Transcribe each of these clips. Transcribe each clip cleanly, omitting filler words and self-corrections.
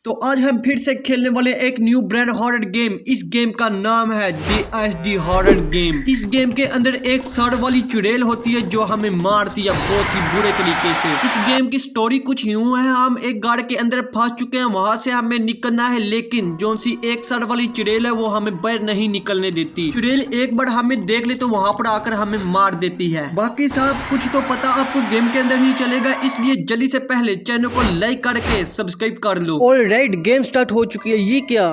तो आज हम फिर से खेलने वाले एक न्यू ब्रांड हॉरर गेम। इस गेम का नाम है DSD हॉरर गेम। इस गेम के अंदर एक सड़ वाली चुड़ैल होती है जो हमें मारती है बहुत ही बुरे तरीके से। इस गेम की स्टोरी कुछ यूं है, हम एक गाड़ के अंदर फंस चुके हैं, वहां से हमें निकलना है, लेकिन जो सी एक सड़ वाली चुड़ैल है वो हमें बाहर नहीं निकलने देती। चुड़ैल एक बार हमें देख ले तो वहां पर आकर हमें मार देती है। बाकी सब कुछ तो पता आपको गेम के अंदर ही चलेगा, इसलिए जल्दी से पहले चैनल को लाइक करके सब्सक्राइब कर लो। राइट, गेम स्टार्ट हो चुकी है। ये क्या,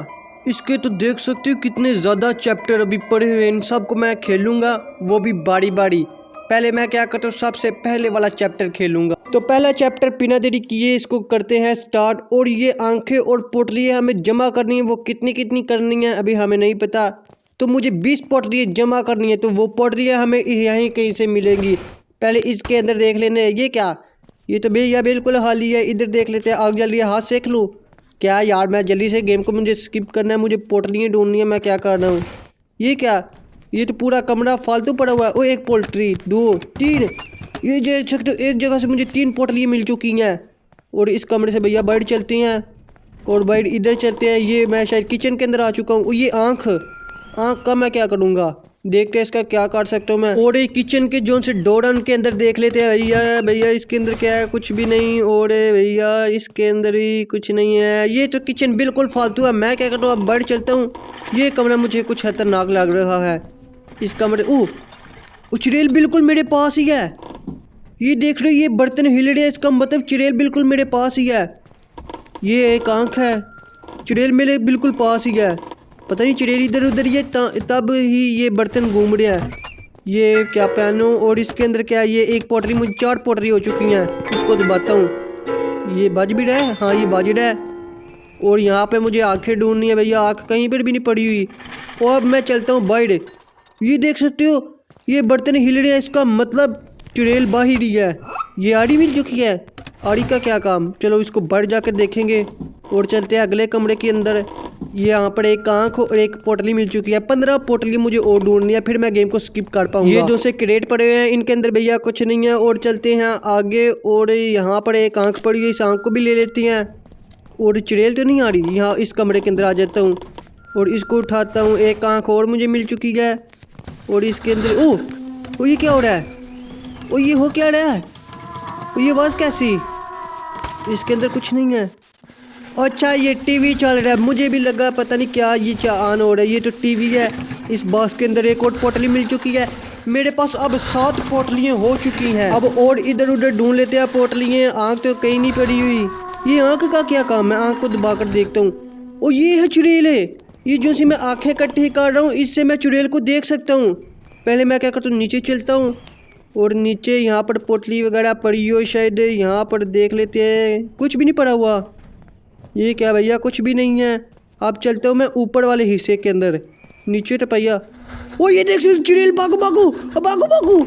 इसके तो देख सकते हो कितने ज़्यादा चैप्टर अभी पड़े हुए हैं। इन सबको मैं खेलूंगा, वो भी बारी बारी। पहले मैं क्या करता हूँ, सबसे पहले वाला चैप्टर खेलूंगा। तो पहला चैप्टर बिना देरी किए इसको करते हैं स्टार्ट। और ये आंखें और पोटलियाँ हमें जमा करनी है, वो कितनी कितनी करनी है अभी हमें नहीं पता। तो मुझे 20 पोटलियाँ जमा करनी है, तो वो पोटलियाँ हमें यहीं कहीं से मिलेंगी। पहले इसके अंदर देख लेने। ये क्या, ये तो भैया बिल्कुल खाली है। इधर देख लेते हैं, आग जल्दी हाथ सेक लूँ क्या यार। मैं जल्दी से गेम को मुझे स्किप करना है, मुझे पोटलियाँ ढूंढनी है। मैं क्या कर रहा हूँ, ये क्या, ये तो पूरा कमरा फालतू पड़ा हुआ है। ओ एक पोल्ट्री, 2 3, ये देख सकते हो एक जगह से मुझे 3 पोटलियाँ मिल चुकी हैं। और इस कमरे से भैया बाहर चलते हैं और बाहर इधर चलते हैं। ये मैं शायद किचन के अंदर आ चुका हूँ। ये आँख का मैं क्या करूँगा, देखते हैं इसका क्या काट सकता हूँ मैं। और ये किचन के जोन से डोरन के अंदर देख लेते हैं। भैया भैया इसके अंदर क्या है, कुछ भी नहीं। और भैया इसके अंदर ही कुछ नहीं है। ये तो किचन बिल्कुल फालतू है। मैं क्या करता हूँ, अब बढ़ चलता हूँ। ये कमरा मुझे कुछ खतरनाक लग रहा है। इस कमरे चुड़ैल बिल्कुल मेरे पास ही है। ये देख रहे हो, ये बर्तन हिल रहे हैं, इसका मतलब चुड़ैल बिल्कुल मेरे पास ही है। ये एक आँख है, चुड़ैल मेरे बिल्कुल पास ही है। पता नहीं चुड़ैल इधर उधर ये तब ही ये बर्तन घूम रहे हैं। ये क्या पहनो, और इसके अंदर क्या है, ये एक पोटली, मुझे 4 पोटली हो चुकी हैं। इसको दबाता हूँ, ये बज भी रहा है। हाँ ये बज रहा है। और यहाँ पे मुझे आंखें ढूंढनी है। भैया आँख कहीं पर भी नहीं पड़ी हुई। और अब मैं चलता हूँ बाहर। ये देख सकते हो, ये बर्तन हिल रहे हैं, इसका मतलब चुड़ैल बाहर ही है। ये आड़ी मिल चुकी है। आड़ी का क्या काम, चलो इसको बाहर जाकर देखेंगे। और चलते हैं अगले कमरे के अंदर। ये यहाँ पर एक आँख और एक पोटली मिल चुकी है। 15 पोटली मुझे और ढूंढनी है, फिर मैं गेम को स्किप कर पाऊंगा। ये जो से क्रेट पड़े हुए हैं, इनके अंदर भैया कुछ नहीं है। और चलते हैं आगे। और यहाँ पर एक आँख पड़ी है, इस आँख को भी ले लेते हैं। और चुड़ैल तो नहीं आ रही। यहाँ इस कमरे के अंदर आ जाता हूँ और इसको उठाता हूँ। एक आँख और मुझे मिल चुकी है। और इसके अंदर ओ ये क्या हो रहा है, ओ ये हो क्या रहा है, ओ ये आवाज़ कैसी। इसके अंदर कुछ नहीं है। अच्छा ये टीवी चल रहा है, मुझे भी लगा पता नहीं क्या ये ऑन हो रहा है। ये तो टीवी है। इस बॉक्स के अंदर एक और पोटली मिल चुकी है। मेरे पास अब 7 पोटलियाँ हो चुकी हैं। अब और इधर उधर ढूंढ लेते हैं पोटलियाँ। आँख तो कहीं नहीं पड़ी हुई। ये आँख का क्या काम है, आँख को दबा कर देखता हूँ। और ये है चुड़ैल है। ये जो सी मैं आँखें इकट्ठी कर रहा हूँ, इससे मैं चुड़ैल को देख सकता हूँ। पहले मैं क्या करता हूँ, नीचे चलता हूँ। और नीचे यहाँ पर पोटली वगैरह पड़ी हो शायद, यहाँ पर देख लेते हैं। कुछ भी नहीं पड़ा हुआ। ये क्या भैया, कुछ भी नहीं है। अब चलता हूँ मैं ऊपर वाले हिस्से के अंदर। नीचे तो भैया ओ ये देख चुड़ैल, भागो भागो भागो भागो।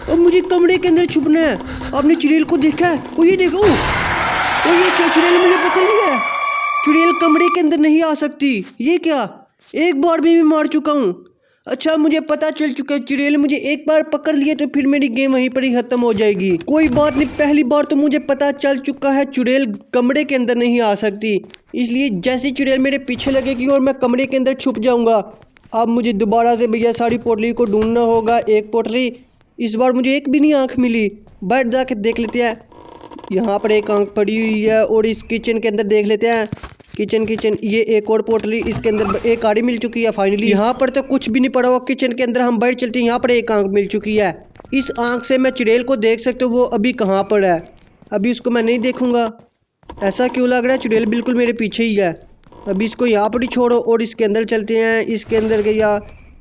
अब मुझे कमरे के अंदर छुपना है। आपने चुड़ैल को देखा है, ओ ये देखो, ओ ये क्या, चुड़ैल मुझे पकड़ लिया है। चुड़ैल कमरे के अंदर नहीं आ सकती। ये क्या, एक बार भी मैं मार चुका हूँ। अच्छा मुझे पता चल चुका है, चुड़ैल मुझे एक बार पकड़ लिए तो फिर मेरी गेम वहीं पर ही खत्म हो जाएगी। कोई बात नहीं, पहली बार तो मुझे पता चल चुका है चुड़ैल कमरे के अंदर नहीं आ सकती। इसलिए जैसी चुड़ैल मेरे पीछे लगेगी और मैं कमरे के अंदर छुप जाऊंगा। अब मुझे दोबारा से भैया सारी पोटली को ढूंढना होगा। एक पोटली, इस बार मुझे एक भी नहीं आँख मिली। बैठ जाके देख लेते हैं। यहाँ पर एक आँख पड़ी हुई है। और इस किचन के अंदर देख लेते हैं। किचन ये एक और पोटली, इसके अंदर एक आड़ी मिल चुकी है फाइनली। यहाँ पर तो कुछ भी नहीं पड़ा हुआ। किचन के अंदर हम बाहर चलते हैं। यहाँ पर एक आँख मिल चुकी है। इस आँख से मैं चुड़ैल को देख सकता हूँ, वो अभी कहाँ पर है। अभी उसको मैं नहीं देखूँगा। ऐसा क्यों लग रहा है, चुड़ैल बिल्कुल मेरे पीछे ही है। अभी इसको यहाँ पर ही छोड़ो और इसके अंदर चलते हैं। इसके अंदर गया,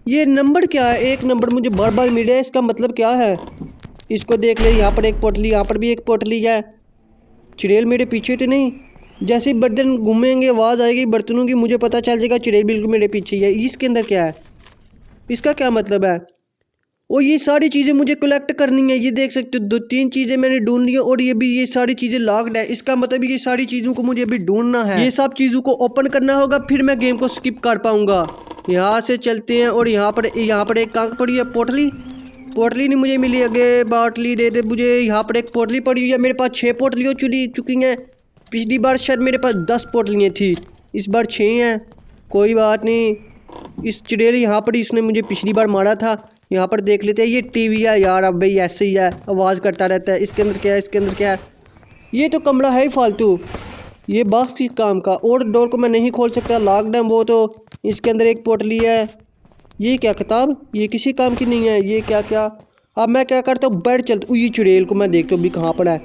ये नंबर क्या है, 1 नंबर मुझे बार बार मिल रहा है, इसका मतलब क्या है। इसको देख ले, यहाँ पर एक पोटली, यहाँ पर भी एक पोटली है। चुड़ैल मेरे पीछे तो नहीं। जैसे ही बर्तन घूमेंगे आवाज़ आएगी बर्तनों की, मुझे पता चल जाएगा चुड़ैल बिल्कुल मेरे पीछे है। इसके अंदर क्या है, इसका क्या मतलब है। और ये सारी चीज़ें मुझे कलेक्ट करनी है। ये देख सकते हो 2-3 चीज़ें मैंने ढूंढ ली है और ये सारी चीज़ें लॉक्ड है। इसका मतलब ये सारी चीज़ों को मुझे अभी ढूंढना है। ये सब चीज़ों को ओपन करना होगा, फिर मैं गेम को स्किप कर पाऊंगा। यहाँ से चलते हैं। और यहाँ पर एक कांक पड़ी है। पोटली नहीं मुझे मिली। आगे बाटली दे दे मुझे। यहाँ पर एक पोटली पड़ी हुई है। मेरे पास 6 पोटली हो चुकी हैं। पिछली बार शायद मेरे पास 10 पोटलियाँ थी, इस बार 6 हैं। कोई बात नहीं। इस चुड़ैल यहाँ पर इसने मुझे पिछली बार मारा था। यहाँ पर देख लेते हैं। ये टीवी है यार, अब भाई ऐसे ही है, आवाज़ करता रहता है। इसके अंदर क्या है, इसके अंदर क्या है? ये तो कमरा है ही फालतू, ये बॉक्स किस काम का? और डोर को मैं नहीं खोल सकता, लॉकड है वो तो। इसके अंदर एक पोटली है। ये क्या किताब, ये किसी काम की नहीं है। ये क्या क्या? अब मैं क्या करता हूँ, बेड चलता। ये चुड़ैल को मैं देखता हूँ अभी कहाँ पर है।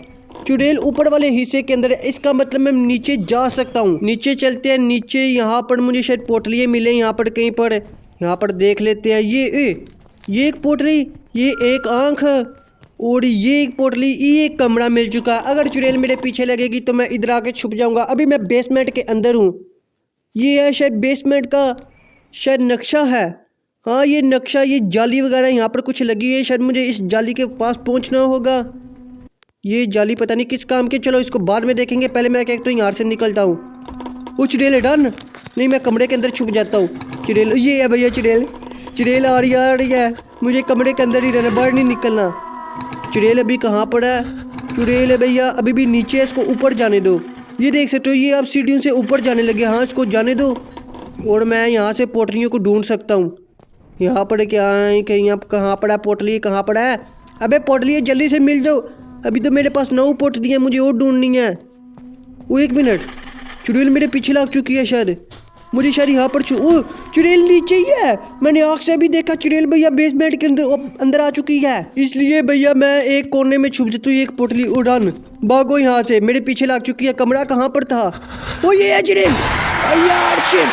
चुड़ैल ऊपर वाले हिस्से के अंदर है, इसका मतलब मैं नीचे जा सकता हूँ। नीचे चलते हैं। नीचे यहाँ पर मुझे शायद पोटलियाँ मिले, यहाँ पर कहीं पर। यहाँ पर देख लेते हैं। ये एक पोटली, ये एक आँख, और ये एक पोटली, ये एक कमरा मिल चुका है। अगर चुड़ैल मेरे पीछे लगेगी तो मैं इधर आके छुप जाऊंगा। अभी मैं बेसमेंट के अंदर हूँ। ये है शायद बेसमेंट का शायद नक्शा है। हाँ ये नक्शा, ये जाली वगैरह यहाँ पर कुछ लगी है। शायद मुझे इस जाली के पास पहुँचना होगा। ये जाली पता नहीं किस काम की, चलो इसको बाद में देखेंगे। पहले मैं कहता हूँ यहाँ से निकलता हूँ। वो चुड़ैल डन नहीं, मैं कमरे के अंदर छुप जाता हूँ। चुड़ैल, ये है भैया चुड़ैल आ रही है। मुझे कमरे के अंदर ही रहना, बाहर नहीं निकलना। चुड़ैल अभी कहाँ पर है? चुड़ैल भैया अभी भी नीचे है, इसको ऊपर जाने दो। ये देख सकते हो, ये अब सीढ़ियों से ऊपर जाने लगे। हाँ इसको जाने दो। और मैं यहाँ से पोटलियों को ढूंढ सकता हूँ। यहाँ पर क्या है, कहीं आप कहाँ पर है पोटली, कहाँ पर है? अबे पोटली जल्दी से मिल जाओ, अभी तो मेरे पास 9 पोटली है, मुझे और ढूंढनी है। वो 1 मिनट, चुड़ैल मेरे पीछे लग चुकी है शायद। मुझे शायद यहाँ पर चुड़ैल नीचे ही है। मैंने आँख से भी देखा चुड़ैल भैया बेसमेंट के अंदर आ चुकी है। इसलिए भैया मैं एक कोने में छुप जाता हूँ। एक पोटली उड़ान, भागो यहाँ से, मेरे पीछे लग चुकी है। कमरा कहाँ पर था? वो ये है चुड़ैल। यार शिट,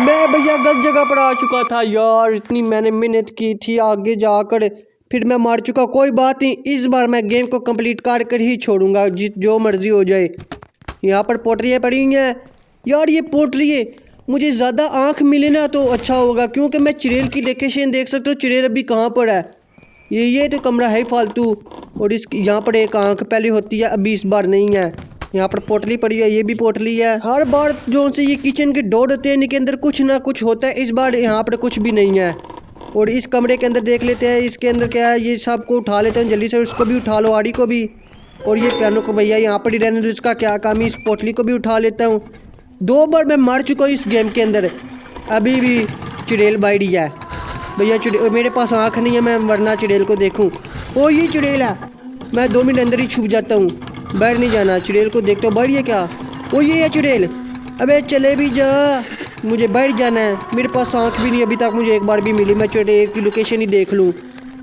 मैं भैया गलत जगह पर आ चुका था यार। इतनी मैंने मेहनत की थी आगे जाकर, फिर मैं मार चुका। कोई बात नहीं, इस बार मैं गेम को कंप्लीट कर ही छोड़ूंगा, जो मर्जी हो जाए। यहाँ पर पोटलियाँ पड़ी हुई हैं यार। ये पोटली मुझे ज़्यादा आँख मिले ना तो अच्छा होगा, क्योंकि मैं चुड़ैल की लोकेशन देख सकता हूँ। चुड़ैल अभी कहाँ पर है? ये तो कमरा है फालतू। और इस यहाँ पर एक आँख पहले होती है, अभी इस बार नहीं है। यहाँ पर पोटली पड़ी है, ये भी पोटली है। हर बार जो से ये किचन के डोर होते हैं, इनके अंदर कुछ ना कुछ होता है। इस बार यहाँ पर कुछ भी नहीं है। और इस कमरे के अंदर देख लेते हैं, इसके अंदर क्या है। ये सब को उठा लेते हैं जल्दी से। उसको भी उठा लो, आड़ी को भी। और ये पियानो को भैया यहाँ पर ही रहने दो, इसका क्या काम है। इस पोटली को भी उठा लेता हूँ। 2 बार मैं मार चुका हूँ इस गेम के अंदर, अभी भी चुड़ैल बैठी है भैया। मेरे पास आँख नहीं है, मैं वरना चुड़ैल को देखूँ। ओ ये चुड़ैल है, मैं 2 मिनट अंदर ही छुप जाता हूँ, बाहर नहीं जाना। चुड़ैल को देखता हूँ, बैठ है क्या? ओ ये है चुड़ैल। अबे चले भी जा, मुझे बैठ जाना है। मेरे पास आँख भी नहीं अभी तक मुझे एक बार भी मिली। मैं चुड़ैल की लोकेशन ही देख लूँ।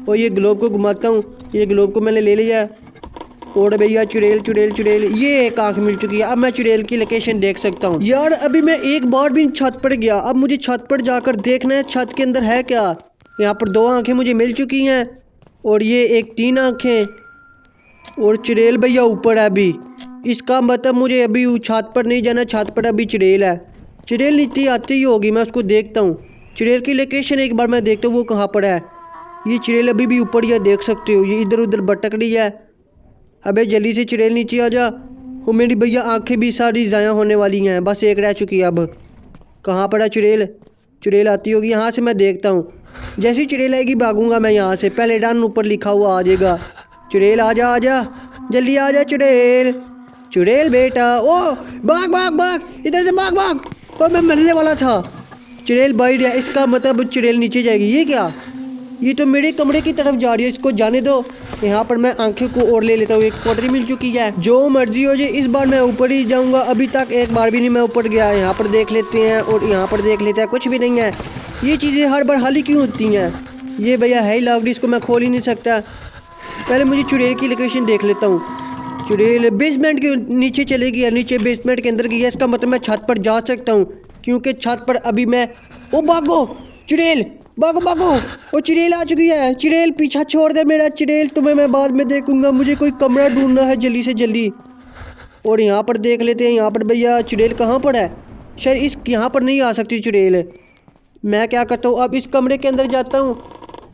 और ये ग्लोब को घुमाता हूँ, ये ग्लोब को मैंने ले लिया। और भैया चुड़ैल, ये एक आँख मिल चुकी है। अब मैं चुड़ैल की लोकेशन देख सकता हूँ यार। अभी मैं एक बार भी छत पर गया, अब मुझे छत पर जाकर देखना है छत के अंदर है क्या। यहाँ पर 2 आँखें मुझे मिल चुकी हैं, और ये एक 3 आँखें। और चुड़ैल भैया ऊपर है अभी, इसका मतलब मुझे अभी छत पर नहीं जाना। छत पर अभी चुड़ैल है। चुड़ैल नीचे आती ही होगी, मैं उसको देखता हूँ। चुड़ैल की लोकेशन एक बार मैं देखता हूँ वो कहाँ पर है। ये चुड़ैल अभी भी ऊपर ही है, देख सकते हो। ये इधर उधर भटक रही है। अबे जल्दी से चुड़ैल नीचे आ जा। वो मेरी भैया आंखें भी सारी ज़ाया होने वाली हैं, बस एक रह चुकी है। अब कहाँ पर है चुड़ैल आती होगी, यहाँ से मैं देखता हूँ। जैसी चुड़ैल आएगी भागूंगा मैं यहाँ से। पहले डन ऊपर लिखा हुआ आ जाएगा। चुड़ैल आ जा जल्दी आ जा चुड़ैल बेटा। ओ भाग, इधर से भाग। ओ मैं मरने वाला था। चुड़ैल बैठ गया, इसका मतलब चुड़ैल नीचे जाएगी। ये क्या, ये तो मेरे कमरे की तरफ जा रही है, इसको जाने दो। यहाँ पर मैं आंखें को और ले लेता हूँ। एक पोटली मिल चुकी है, जो मर्जी हो जाए, इस बार मैं ऊपर ही जाऊँगा। अभी तक एक बार भी नहीं मैं ऊपर गया। यहाँ पर देख लेते हैं, और यहाँ पर देख लेते हैं, कुछ भी नहीं है। ये चीज़ें हर बार खाली क्यों होती हैं? ये भैया है ही लॉक्ड, इसको मैं खोल ही नहीं सकता। पहले मुझे चुड़ैल की लोकेशन देख लेता हूँ। चुड़ैल बेसमेंट के नीचे चले गया, नीचे बेसमेंट के अंदर गया। इसका मतलब मैं छत पर जा सकता हूँ, क्योंकि छत पर अभी मैं। ओ भागो चुड़ैल, भागो। वो चुड़ैल आ चुकी है। चुड़ैल पीछा छोड़ दे मेरा। चुड़ैल तुम्हें मैं बाद में देखूंगा, मुझे कोई कमरा ढूंढना है जल्दी से जल्दी। और यहाँ पर देख लेते हैं, यहाँ पर भैया चुड़ैल कहाँ पर है? शायद इस यहाँ पर नहीं आ सकती चुड़ैल। मैं क्या करता हूँ, अब इस कमरे के अंदर जाता हूँ,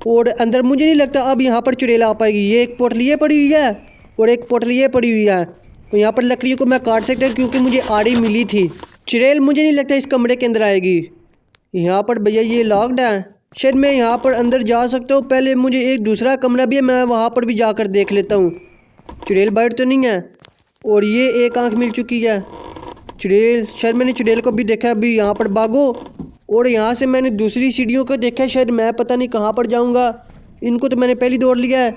और अंदर मुझे नहीं लगता अब यहाँ पर चुड़ैल आ पाएगी। ये एक पोटली पड़ी हुई है, और एक पोटली पड़ी हुई है। तो यहाँ पर लकड़ियों को मैं काट सकता हूँ, क्योंकि मुझे आड़ी मिली थी। चुड़ैल मुझे नहीं लगता इस कमरे के अंदर आएगी। यहाँ पर भैया ये लॉक्ड है, शायद मैं यहाँ पर अंदर जा सकता हूँ। पहले मुझे एक दूसरा कमरा भी है, मैं वहाँ पर भी जाकर देख लेता हूँ। चुड़ैल बैठ तो नहीं है। और ये एक आंख मिल चुकी है। चुड़ैल, शायद मैंने चुड़ैल को भी देखा है। अभी यहाँ पर भागो। और यहाँ से मैंने दूसरी सीढ़ियों को देखा है, शायद मैं पता नहीं कहाँ पर जाऊँगा। इनको तो मैंने पहले दौड़ लिया है।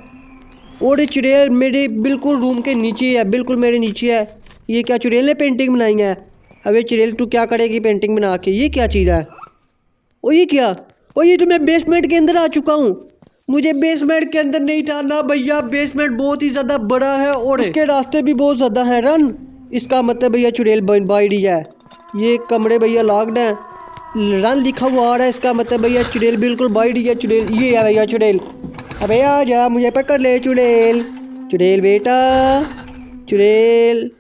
और ये चुड़ैल मेरे बिल्कुल रूम के नीचे है, बिल्कुल मेरे नीचे है। ये क्या चुड़ैल ने पेंटिंग बनाई है? अबे चुड़ैल तू क्या करेगी पेंटिंग बना के? ये क्या चीज़ है? ओ ये क्या? ओ ये तो मैं बेसमेंट के अंदर आ चुका हूँ। मुझे बेसमेंट के अंदर नहीं था ना भैया। बेसमेंट बहुत ही ज़्यादा बड़ा है और इसके रास्ते भी बहुत ज़्यादा हैं। रन, इसका मतलब भैया चुड़ैल बाइडी है। ये कमरे भैया लॉक्ड हैं। रन लिखा हुआ आ रहा है, इसका मतलब भैया चुड़ैल बिल्कुल बाइडी है। चुड़ैल ये है भैया चुड़ैल। अबे आ जा, मुझे पकड़ ले चुड़ैल। चुड़ैल बेटा, चुड़ैल।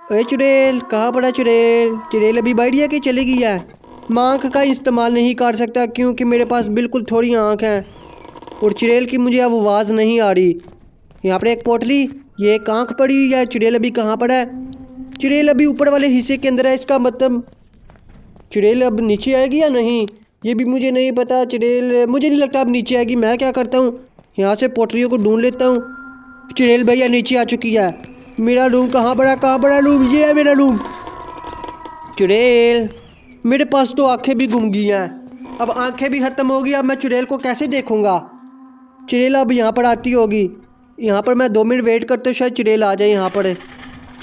अरे चुड़ैल कहाँ पड़ा चुड़ैल? चुड़ैल अभी बाइडी है कि चली गई है? मैं आँख का इस्तेमाल नहीं कर सकता क्योंकि मेरे पास बिल्कुल थोड़ी आँख है और चुड़ैल की मुझे अब आवाज़ नहीं आ रही। यहाँ पर एक पोटली, ये एक आँख पड़ी हुई है। चुड़ैल अभी कहाँ पड़ा है? चुड़ैल अभी ऊपर वाले हिस्से के अंदर है। इसका मतलब चुड़ैल अब नीचे आएगी या नहीं, ये भी मुझे नहीं पता। चुड़ैल मुझे नहीं लगता अब नीचे आएगी। मैं क्या करता हूँ, यहाँ से पोटलियों को ढूंढ लेता हूँ। चुड़ैल भैया नीचे आ चुकी है। मेरा रूम कहाँ पड़ा रूम? ये है मेरा रूम। चुड़ैल, मेरे पास तो आंखें भी घूम गई हैं। अब आंखें भी ख़त्म हो गई। अब मैं चुड़ैल को कैसे देखूँगा? चुड़ैल अब यहाँ पर आती होगी। यहाँ पर मैं 2 मिनट वेट करता हूँ, शायद चुड़ैल आ जाए यहाँ पर।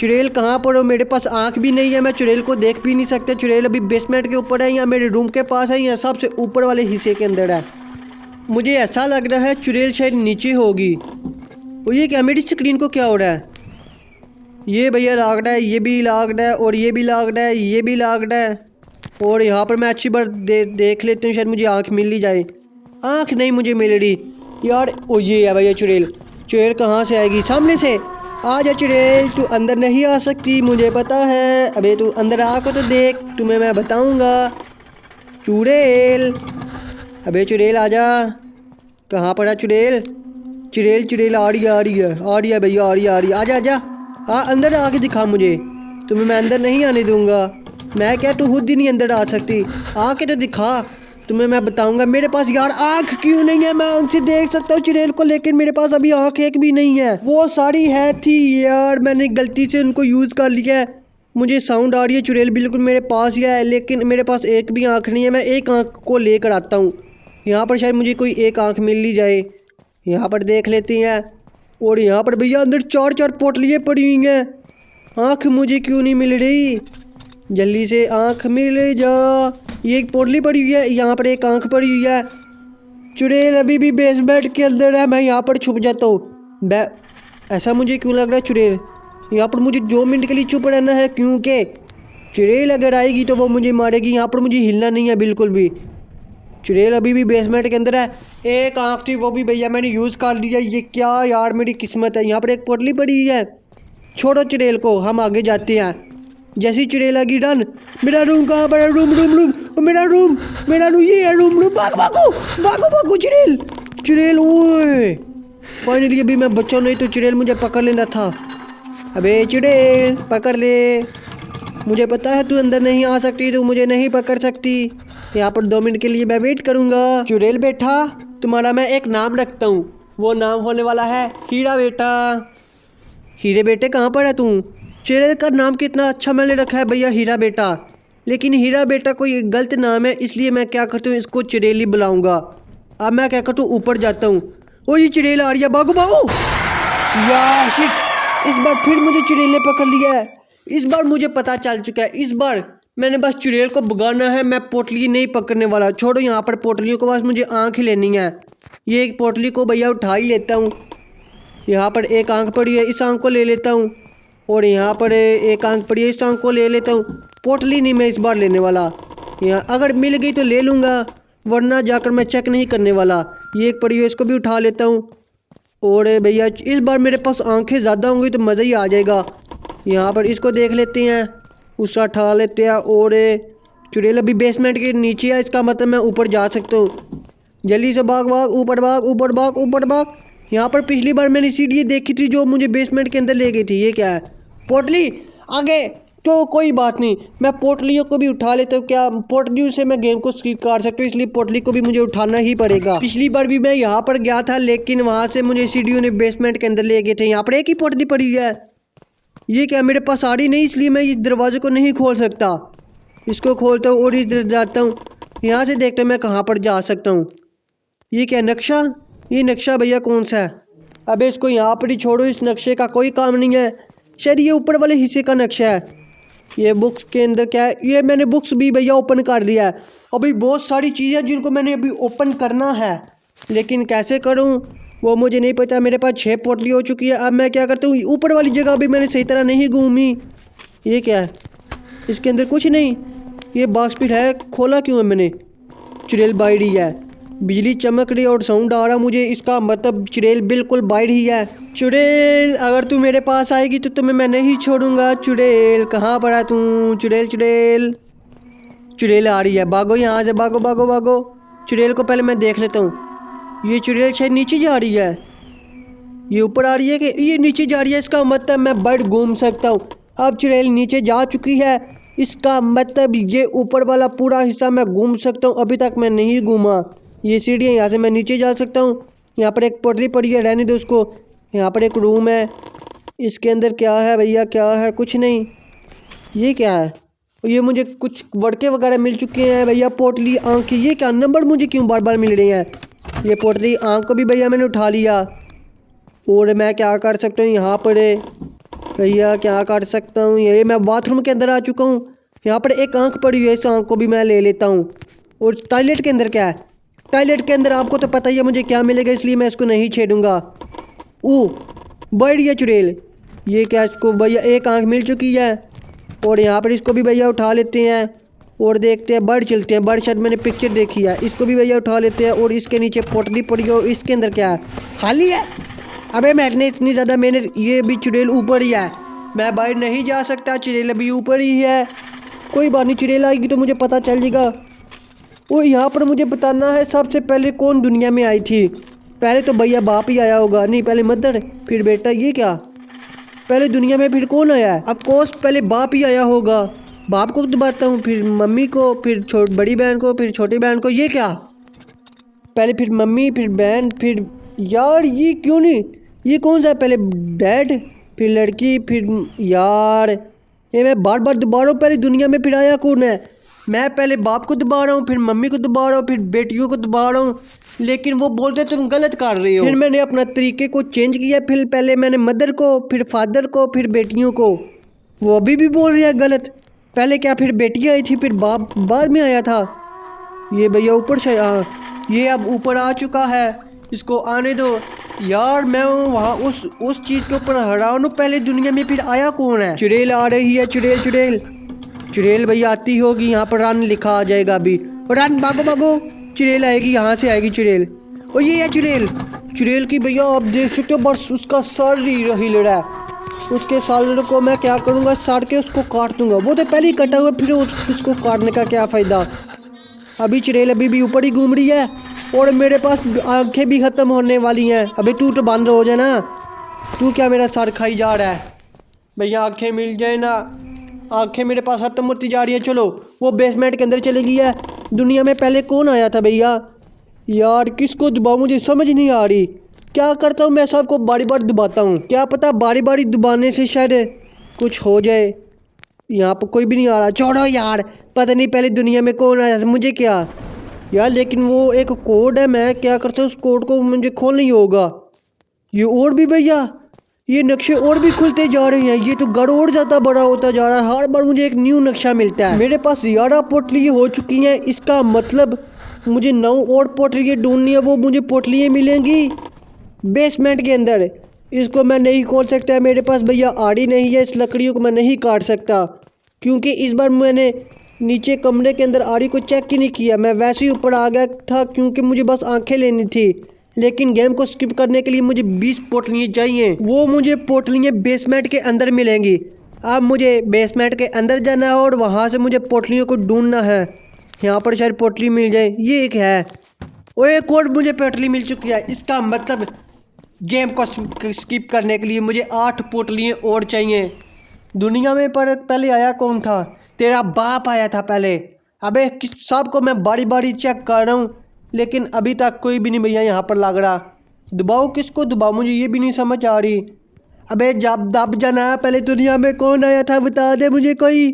चुड़ैल कहाँ पर हो? मेरे पास आँख भी नहीं है, मैं चुड़ैल को देख भी नहीं सकता। चुड़ैल अभी बेसमेंट के ऊपर है या मेरे रूम के पास है या सबसे ऊपर वाले हिस्से के अंदर है? मुझे ऐसा लग रहा है चुड़ैल शायद नीचे होगी। और ये क्या, मेरी स्क्रीन को क्या हो रहा है? ये भैया लॉक्ड है, ये भी लॉक्ड है और ये भी लॉक्ड है, ये भी लॉक्ड है। और यहाँ पर मैं अच्छी बार देख लेती हूँ, शायद मुझे आँख मिल ही जाए। आँख नहीं मुझे मिल रही यार। ओ ये है भैया चुड़ैल। चुड़ैल कहाँ से आएगी? सामने से। आ जा चुड़ैल, तू अंदर नहीं आ सकती, मुझे पता है। अबे तू अंदर आकर तो देख, तुम्हें मैं बताऊँगा। चुड़ैल, अबे चुड़ैल आ जा। कहाँ पड़ा चुड़ैल? चुड़ैल चुड़ैल आ रही है भैया, आ रही है। आजा आजा, अंदर आके दिखा मुझे। तुम्हें मैं अंदर नहीं आने दूंगा। मैं क्या, तू खुद ही नहीं अंदर आ सकती? आके तो दिखा, तुम्हें मैं बताऊंगा। मेरे पास यार आँख क्यों नहीं है? मैं उनसे देख सकता हूँ चुड़ैल को, लेकिन मेरे पास अभी आँख एक भी नहीं है। वो सारी है थी यार, मैंने गलती से उनको यूज़ कर लिया है। मुझे साउंड आ रही है, चुड़ैल बिल्कुल मेरे पास ही है, लेकिन मेरे पास एक भी आँख नहीं है। मैं एक आँख को लेकर आता हूँ। यहाँ पर शायद मुझे कोई एक आँख मिल ही जाए। यहाँ पर देख लेते हैं। और यहाँ पर भैया अंदर 4 पोटलियाँ पड़ी हुई हैं। आँख मुझे क्यों नहीं मिल रही? जल्दी से आँख मिल जा। ये एक पोटली पड़ी हुई है, यहाँ पर एक आँख पड़ी हुई है। चुड़ैल अभी भी बेसमेंट के अंदर है। मैं यहाँ पर छुप जाता हूँ। ऐसा मुझे क्यों लग रहा है? चुड़ैल यहाँ पर मुझे 2 मिनट के लिए चुप रहना है, क्योंकि चुड़ैल अगर आएगी तो वो मुझे मारेगी। यहाँ पर मुझे हिलना नहीं है बिल्कुल भी। चुड़ैल अभी भी बेसमेंट के अंदर है। एक आँख थी, वो भी भैया मैंने यूज़ कर लिया। ये क्या यार, मेरी किस्मत है। यहाँ पर एक पोटली पड़ी हुई है। छोड़ो चुड़ैल को, हम आगे जाते हैं। जैसी चुड़ैल आएगी डन। मेरा रूम कहाँ पर है? रूम मेरा रूम ये है रूम। भागो चुड़ैल। ओए फाइनली अभी मैं बचा, नहीं तो चुड़ैल मुझे पकड़ लेना था। अबे चुड़ैल पकड़ ले, मुझे पता है तू अंदर नहीं आ सकती, तू मुझे नहीं पकड़ सकती। यहाँ पर 2 मिनट के लिए मैं वेट करूँगा। चुड़ैल बेटा, तुम्हारा मैं एक नाम रखता हूँ, वो नाम होने वाला है हीरा बेटा। हीरे बेटे कहाँ पर है तू? चुड़ैल का नाम कितना अच्छा मैंने रखा है भैया, हीरा बेटा। लेकिन हीरा बेटा कोई गलत नाम है, इसलिए मैं क्या करता हूँ, इसको चुड़ैल ही बुलाऊँगा। अब मैं क्या करता हूँ, ऊपर जाता हूँ। ओ ये चुड़ैल आ रही है, भागो यार शिट, इस बार फिर मुझे चुड़ैल ने पकड़ लिया है। इस बार मुझे पता चल चुका है, इस बार मैंने बस चुड़ैल को भगाना है, मैं पोटली नहीं पकड़ने वाला। छोड़ो यहाँ पर पोटलियों को, बस मुझे आँख लेनी है। ये एक पोटली को भैया उठा ही लेता हूँ। यहाँ पर एक आँख पड़ी है, इस आँख को ले लेता हूँ। और यहाँ पर एक आँख पड़ी है, इस आँख को ले लेता हूँ। पोटली नहीं मैं इस बार लेने वाला। यहाँ अगर मिल गई तो ले लूँगा, वरना जाकर मैं चेक नहीं करने वाला। ये एक पड़ी है, इसको भी उठा लेता हूँ। और भैया इस बार मेरे पास आँखें ज़्यादा होंगी तो मज़ा ही आ जाएगा। यहाँ पर इसको देख लेते हैं, उसका उठा लेते हैं। और चुड़ैल अभी बेसमेंट के नीचे है, इसका मतलब मैं ऊपर जा सकता हूँ। जल्दी से भाग, ऊपर भाग। यहाँ पर पिछली बार मैंने सीढ़ी देखी थी जो मुझे बेसमेंट के अंदर ले गई थी। ये क्या है? पोटली आगे तो कोई बात नहीं, मैं पोटलियों को भी उठा लेता हूँ। क्या पोटलियों से मैं गेम को स्किप कर सकता हूँ, इसलिए पोटली को भी मुझे उठाना ही पड़ेगा। पिछली बार भी मैं यहाँ पर गया था, लेकिन वहाँ से मुझे सीढ़ियों ने बेसमेंट के अंदर ले गए थे। यहाँ पर एक ही पोटली पड़ी है। ये क्या मेरे पास आड़ी नहीं, इसलिए मैं इस दरवाजे को नहीं खोल सकता। इसको खोलता हूँ और इधर जाता हूँ। यहाँ से देखता हूँ मैं कहाँ पर जा सकता हूँ। ये क्या नक्शा, ये नक्शा भैया कौन सा है? अबे इसको यहाँ पर ही छोड़ो, इस नक्शे का कोई काम नहीं है। शायद ये ऊपर वाले हिस्से का नक्शा है। ये बुक्स के अंदर क्या है? ये मैंने बुक्स भी भैया ओपन कर लिया है। अभी बहुत सारी चीज़ें जिनको मैंने अभी ओपन करना है, लेकिन कैसे करूं वो मुझे नहीं पता। मेरे पास 6 पोटली हो चुकी है। अब मैं क्या करता हूँ, ऊपर वाली जगह भी मैंने सही तरह नहीं घूमी। ये क्या है? इसके अंदर कुछ नहीं। ये बॉक्स फिट है, खोला क्यों है मैंने? चुड़ैल बाइड ही है। बिजली चमक रही और साउंड आ रहा मुझे, इसका मतलब चुड़ैल बिल्कुल बाइड ही है। चुड़ैल अगर तू मेरे पास आएगी तो तुम्हें मैं नहीं छोड़ूंगा। चुड़ैल कहाँ पर है तू? चुड़ैल चुड़ैल चुड़ैल आ रही है, भागो यहाँ से, भागो भागो भागो। चुड़ैल को पहले मैं देख लेता हूँ। ये चुड़ैल शायद नीचे जा रही है। ये ऊपर आ रही है कि ये नीचे जा रही है? इसका मतलब मैं बर्ड घूम सकता हूँ। अब चुड़ैल नीचे जा चुकी है, इसका मतलब ये ऊपर वाला पूरा हिस्सा मैं घूम सकता हूँ। अभी तक मैं नहीं घूमा। ये सीढ़ी है, यहाँ से मैं नीचे जा सकता हूँ। यहाँ पर एक पोटली पड़ी है, रहने दो उसको। यहाँ पर एक रूम है, इसके अंदर क्या है भैया? क्या है? कुछ नहीं। ये क्या है? ये मुझे कुछ वड़के वगैरह मिल चुके हैं भैया। पोटली, आँखें, ये क्या नंबर मुझे क्यों बार बार मिल रहे हैं? ये पोटली आँख को भी भैया मैंने उठा लिया। और मैं क्या कर सकता हूँ यहाँ पर भैया? क्या कर सकता हूँ? ये मैं बाथरूम के अंदर आ चुका हूँ। यहाँ पर एक आँख पड़ी हुई है, इस आँख को भी मैं ले लेता हूँ। और टॉयलेट के अंदर क्या है? टॉयलेट के अंदर आपको तो पता ही है मुझे क्या मिलेगा, इसलिए मैं इसको नहीं छेड़ूंगा। बढ़िया चुड़ैल, ये क्या? इसको भैया एक आँख मिल चुकी है। और यहाँ पर इसको भी भैया उठा लेते हैं और देखते हैं। बर्ड चलते हैं, बर्ड शायद मैंने पिक्चर देखी है। इसको भी भैया उठा लेते हैं। और इसके नीचे पोटली पड़ी है और इसके अंदर क्या है? खाली है। अबे मैंने इतनी ज़्यादा मेहनत, ये भी चुड़ैल ऊपर ही है, मैं बाहर नहीं जा सकता। चुड़ैल अभी ऊपर ही है। कोई बात नहीं, चुड़ैल आएगी तो मुझे पता चल जाएगा। वो यहाँ पर मुझे बताना है सबसे पहले कौन दुनिया में आई थी। पहले तो भैया बाप ही आया होगा, नहीं पहले मदर फिर बेटा। ये क्या? पहले दुनिया में फिर कौन आया है? ऑफ कोर्स पहले बाप ही आया होगा। बाप को दबाता हूँ, फिर मम्मी को, फिर बड़ी बहन को, फिर छोटी बहन को। ये क्या? पहले फिर मम्मी, फिर बहन, फिर यार ये क्यों नहीं? ये कौन सा है? पहले डैड, फिर लड़की, फिर यार ये मैं बार बार दबा रहा हूँ। पहले दुनिया में फिर आया कौन है? मैं पहले बाप को दबा रहा हूँ, फिर मम्मी को दबा रहा हूँ, फिर बेटियों को दबा रहा हूँ, लेकिन वो बोलते तुम गलत कर रहे हो। फिर मैंने अपना तरीके को चेंज किया। फिर पहले मैंने मदर को, फिर फादर को, फिर बेटियों को। वो अभी भी बोल रही है गलत। पहले क्या फिर बेटियाँ आई थी, फिर बाप बाद में आया था? ये भैया ऊपर से, हाँ ये अब ऊपर आ चुका है, इसको आने दो। यार मैं वहाँ उस चीज़ के ऊपर हैरान हूँ। पहले दुनिया में फिर आया कौन है? चुड़ैल आ रही है, चुड़ैल चुड़ैल चुड़ैल भैया आती होगी। यहाँ पर रन लिखा आ जाएगा अभी। रन, भागो भागो, चुड़ैल आएगी, यहाँ से आएगी चुड़ैल। और ये है चुड़ैल। चुड़ैल की भैया आप देख सकते हो, बस उसका सर ही हिल रहा है। उसके सर को मैं क्या करूँगा? साड़ के उसको काट दूंगा। वो तो पहले ही कटा हुआ, फिर उसको काटने का क्या फ़ायदा? अभी चुड़ैल अभी भी ऊपर ही घूम रही है और मेरे पास आंखें भी ख़त्म होने वाली हैं। अबे तू तो बंद हो जाए ना, तू क्या मेरा सर खाई जा रहा है? भैया आंखें मिल जाए ना, आंखें मेरे पास ख़त्म होती जा रही है। चलो वो बेसमेंट के अंदर चली गई है। दुनिया में पहले कौन आया था भैया? यार किसको दबाऊं मुझे समझ नहीं आ रही। क्या करता हूँ मैं, सबको बारी बारी दबाता हूँ। क्या पता बारी बारी दबाने से शायद कुछ हो जाए। यहाँ पर कोई भी नहीं आ रहा। छोड़ो यार, पता नहीं पहले दुनिया में कौन आया था, मुझे क्या यार। लेकिन वो एक कोड है, मैं क्या करता हूँ उस कोड को मुझे खोलना ही होगा। ये और भी भैया ये नक्शे और भी खुलते जा रहे हैं। ये तो घर और ज़्यादा बड़ा होता जा रहा है। हर बार मुझे एक न्यू नक्शा मिलता है। मेरे पास 11 पोटलियाँ हो चुकी हैं, इसका मतलब मुझे 9 और पोटलियाँ ढूंढनी है। वो मुझे पोटलियाँ मिलेंगी बेसमेंट के अंदर। इसको मैं नहीं खोल सकता, मेरे पास भैया आड़ी नहीं है। इस लकड़ियों को मैं नहीं काट सकता, क्योंकि इस बार मैंने नीचे कमरे के अंदर आड़ी को चेक ही नहीं किया। मैं वैसे ही ऊपर आ गया था, क्योंकि मुझे बस आंखें लेनी थी। लेकिन गेम को स्किप करने के लिए मुझे 20 पोटलियाँ चाहिए। वो मुझे पोटलियाँ बेसमेंट के अंदर मिलेंगी। अब मुझे बेसमेंट के अंदर जाना है और वहाँ से मुझे पोटलियों को ढूंढना है। यहाँ पर शायद पोटली मिल जाए। ये एक है, और एक और मुझे पोटली मिल चुकी है। इसका मतलब गेम को स्किप करने के लिए मुझे 8 पोटलियाँ और चाहिए। दुनिया में पर पहले आया कौन था? तेरा बाप आया था पहले। अबे सबको मैं बारी बारी चेक कर रहा हूँ, लेकिन अभी तक कोई भी नहीं भैया यहाँ पर लग रहा। दबाओ किसको दबाओ, मुझे ये भी नहीं समझ आ रही। अबे जब दब जाना, पहले दुनिया में कौन आया था बता दे मुझे कोई।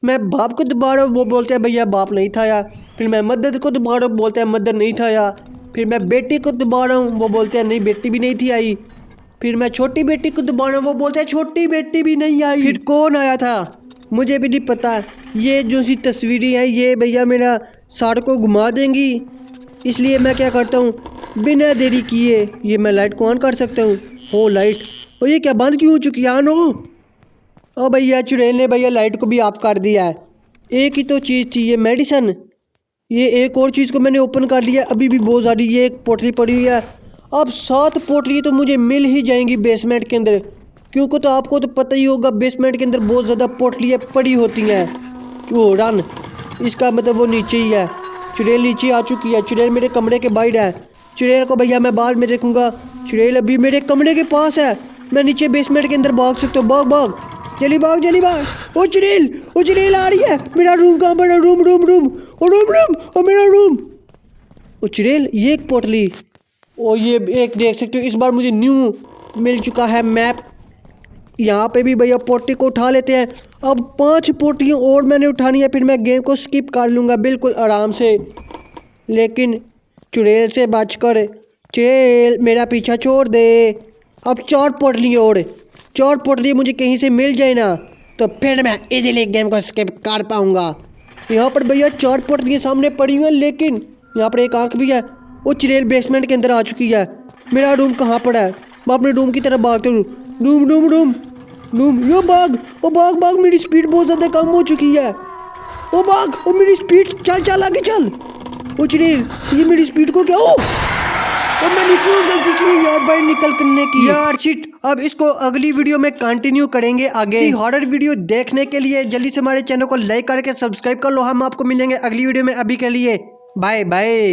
मैं बाप को दबा रहा हूँ, वो बोलते हैं भैया बाप नहीं था यार। फिर मैं मदद को दबा रहा हूँ, बोलते हैं मदद नहीं था यार। फिर मैं बेटी को दबा रहा हूँ, वो बोलते हैं नहीं बेटी भी नहीं थी आई। फिर मैं छोटी बेटी को दबा रहा हूँ, वो बोलते हैं छोटी बेटी भी नहीं आई। फिर कौन आया था मुझे भी नहीं पता। ये जो सी तस्वीरें हैं ये भैया मेरा सर को घुमा देंगी, इसलिए मैं क्या करता हूँ बिना देरी किए ये मैं लाइट को ऑन कर सकता हूँ। हो लाइट, और ये क्या बंद क्यों हो चुकी है? ऑन हो। ओ भैया चुड़ैल ने भैया लाइट को भी ऑफ कर दिया है। एक ही तो चीज़ थी ये मेडिसन, ये एक और चीज़ को मैंने ओपन कर लिया। अभी भी बहुत सारी ये एक पोटली पड़ी हुई है। अब 7 पोटली तो मुझे मिल ही जाएंगी बेसमेंट के अंदर, क्योंकि तो आपको तो पता ही होगा बेसमेंट के अंदर बहुत ज़्यादा पोटलियाँ पड़ी होती हैं। ओ रन, इसका मतलब वो नीचे ही है। चुड़ैल नीचे आ चुकी है। चुड़ैल मेरे कमरे के बाहर है। चुड़ैल को भैया मैं बाद में देखूंगा। चुड़ैल अभी मेरे कमरे के पास है। मैं नीचे बेसमेंट के अंदर भाग सकता हूँ। भाग भाग, जल्दी भाग जल्दी भाग। ओ चुड़ैल आ रही है। मेरा रूम कहाँ पड़ा? रूम रूम रूम ओ रूम रूम ओ मेरा रूम। ओ चुड़ैल ये एक पोटली, ओ ये एक देख सकते हो। इस बार मुझे न्यू मिल चुका है मैप। यहाँ पे भी भैया पोटली को उठा लेते हैं। अब 5 पोटलियाँ और मैंने उठानी है, फिर मैं गेम को स्किप कर लूँगा बिल्कुल आराम से। लेकिन चुड़ैल से बचकर, चुड़ैल मेरा पीछा छोड़ दे। अब 4 पोटलियाँ और, 4 पोटली मुझे कहीं से मिल जाए ना तो फिर मैं इजीली गेम को स्किप कर पाऊँगा। यहाँ पर भैया 4 पोटलियाँ सामने पड़ी हुई हैं, लेकिन यहाँ पर एक आँख भी है। वो चुड़ैल बेसमेंट के अंदर आ चुकी है। मेरा रूम कहाँ पड़ा है? मैं अपने रूम की तरफ भागता हूँ। रूम रूम रूम रूम, यो भाग, ओ भाग भाग, मेरी स्पीड बहुत ज़्यादा कम हो चुकी है। ओ भाग, ओ मेरी स्पीड, चल चल आगे चल। ओ चुड़ैल ये मेरी स्पीड को क्या हो? ओ मैंने क्यों गलती की यार बाहर निकल करने की यार, शिट। अब इसको अगली वीडियो में कंटिन्यू करेंगे आगे। हॉरर वीडियो देखने के लिए जल्दी से हमारे चैनल को लाइक करके सब्सक्राइब कर लो। हम आपको मिलेंगे अगली वीडियो में। अभी के लिए बाय बाय।